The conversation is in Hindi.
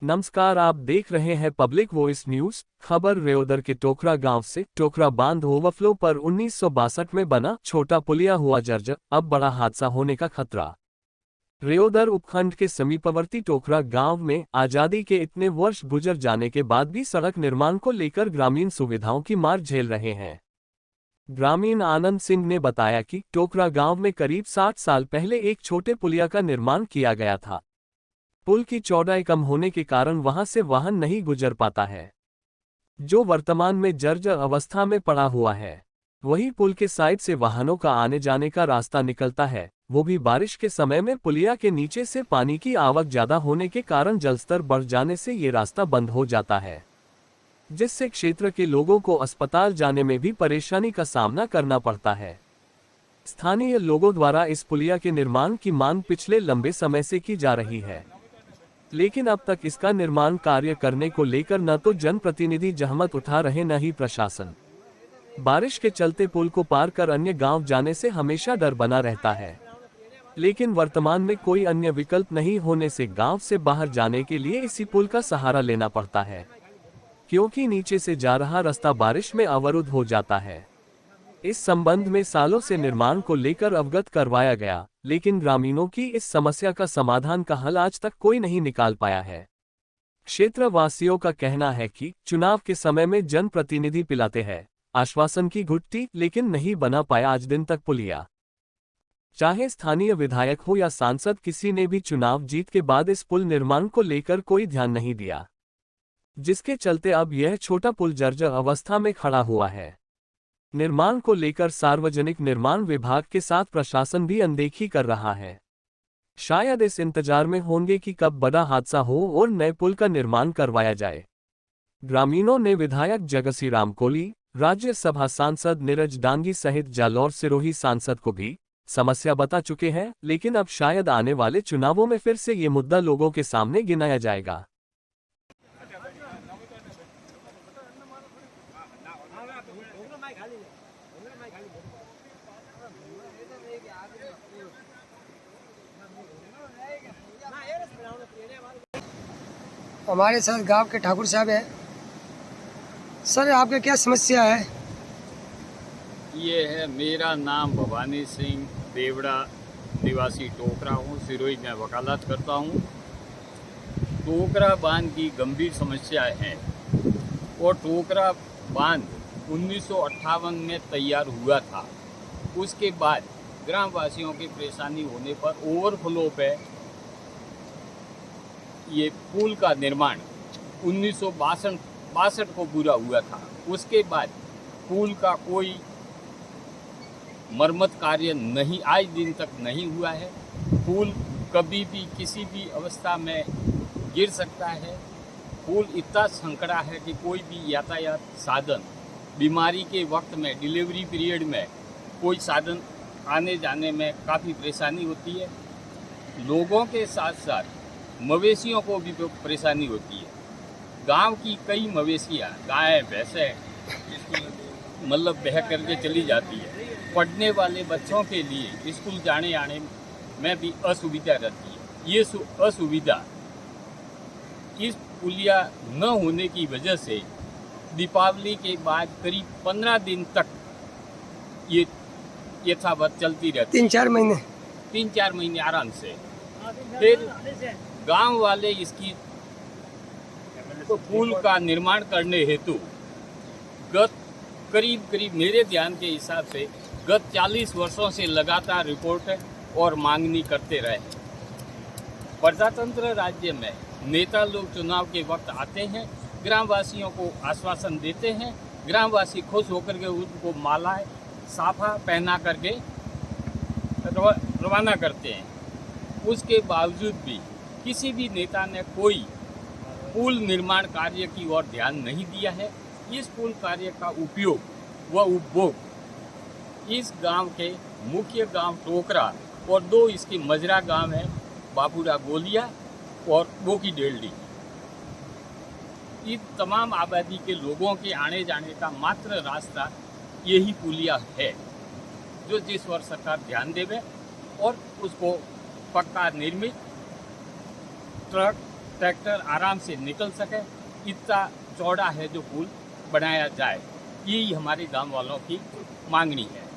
नमस्कार, आप देख रहे हैं पब्लिक वॉइस न्यूज। खबर रेओदर के टोकरा गांव से। टोकरा बांध ओवरफ्लो पर 1962 में बना छोटा पुलिया हुआ जर्जर, अब बड़ा हादसा होने का खतरा। रेओदर उपखंड के समीपवर्ती टोकरा गांव में आजादी के इतने वर्ष गुजर जाने के बाद भी सड़क निर्माण को लेकर ग्रामीण सुविधाओं की मार झेल रहे हैं। ग्रामीण आनंद सिंह ने बताया कि टोकरा गांव में करीब 60 साल पहले एक छोटे पुलिया का निर्माण किया गया था। पुल की चौड़ाई कम होने के कारण वहां से वाहन नहीं गुजर पाता है, जो वर्तमान में जर्जर अवस्था में पड़ा हुआ है। वही पुल के साइड से वाहनों का आने जाने का रास्ता निकलता है, वो भी बारिश के समय में। पुलिया के नीचे से पानी की आवक ज्यादा होने के कारण जलस्तर बढ़ जाने से ये रास्ता बंद हो जाता है, जिससे क्षेत्र के लोगों को अस्पताल जाने में भी परेशानी का सामना करना पड़ता है। स्थानीय लोगों द्वारा इस पुलिया के निर्माण की मांग पिछले लंबे समय से की जा रही है, लेकिन अब तक इसका निर्माण कार्य करने को लेकर न तो जनप्रतिनिधि जहमत उठा रहे, न ही प्रशासन। बारिश के चलते पुल को पार कर अन्य गांव जाने से हमेशा डर बना रहता है, लेकिन वर्तमान में कोई अन्य विकल्प नहीं होने से गांव से बाहर जाने के लिए इसी पुल का सहारा लेना पड़ता है, क्योंकि नीचे से जा रहा रास्ता बारिश में अवरुद्ध हो जाता है। इस संबंध में सालों से निर्माण को लेकर अवगत करवाया गया, लेकिन ग्रामीणों की इस समस्या का समाधान का हल आज तक कोई नहीं निकाल पाया है। क्षेत्रवासियों का कहना है कि चुनाव के समय में जनप्रतिनिधि पिलाते हैं आश्वासन की घुट्टी, लेकिन नहीं बना पाया आज दिन तक पुलिया। चाहे स्थानीय विधायक हो या सांसद, किसी ने भी चुनाव जीत के बाद इस पुल निर्माण को लेकर कोई ध्यान नहीं दिया, जिसके चलते अब यह छोटा पुल जर्जर अवस्था में खड़ा हुआ है। निर्माण को लेकर सार्वजनिक निर्माण विभाग के साथ प्रशासन भी अनदेखी कर रहा है। शायद इस इंतजार में होंगे कि कब बड़ा हादसा हो और नए पुल का निर्माण करवाया जाए। ग्रामीणों ने विधायक जगसी राम कोली, राज्यसभा सांसद नीरज डांगी सहित जालौर सिरोही सांसद को भी समस्या बता चुके हैं, लेकिन अब शायद आने वाले चुनावों में फिर से ये मुद्दा लोगों के सामने गिनाया जाएगा। हमारे साथ गांव के ठाकुर साहब हैं। सर, आपकी क्या समस्या है? ये है, मेरा नाम भवानी सिंह देवड़ा, निवासी टोकरा हूँ। सिरोही में वकालत करता हूँ। टोकरा बांध की गंभीर समस्याएं हैं और टोकरा बांध 1958 में तैयार हुआ था। उसके बाद ग्रामवासियों की परेशानी होने पर ओवरफ्लो पे ये पुल का निर्माण 1962 को पूरा हुआ था। उसके बाद पुल का कोई मरम्मत कार्य नहीं, आज दिन तक नहीं हुआ है। पुल कभी भी किसी भी अवस्था में गिर सकता है। पुल इतना संकड़ा है कि कोई भी यातायात साधन, बीमारी के वक्त में, डिलीवरी पीरियड में कोई साधन आने जाने में काफ़ी परेशानी होती है। लोगों के साथ साथ मवेशियों को भी परेशानी होती है। गांव की कई मवेशियाँ, गायें, भैंसें मतलब बह करके चली जाती है। पढ़ने वाले बच्चों के लिए स्कूल जाने आने में भी असुविधा रहती है। ये असुविधा इस पुलिया न होने की वजह से दीपावली के बाद करीब 15 दिन तक ये यथावत चलती रहती है। 3-4 महीने आराम से। फिर गांव वाले इसकी पुल का निर्माण करने हेतु करीब मेरे ध्यान के हिसाब से गत 40 वर्षों से लगातार रिपोर्ट और मांगनी करते रहे। प्रजातंत्र राज्य में नेता लोग चुनाव के वक्त आते हैं, ग्रामवासियों को आश्वासन देते हैं, ग्रामवासी खुश होकर के उनको मालाएं साफा पहना करके रवाना करते हैं। उसके बावजूद भी किसी भी नेता ने कोई पुल निर्माण कार्य की ओर ध्यान नहीं दिया है। इस पुल कार्य का उपयोग व उपभोग इस गांव के मुख्य गांव टोकरा और 2 इसके मजरा गांव हैं, बापूरा गोलिया और बोकी डेल्डी। इन तमाम आबादी के लोगों के आने जाने का मात्र रास्ता यही पुलिया है, जो जिस वर्ष सरकार ध्यान देवे और उसको पक्का निर्मित ट्रक ट्रैक्टर आराम से निकल सके, इतना चौड़ा है जो पुल बनाया जाए। यही हमारे गांव वालों की मांगनी है।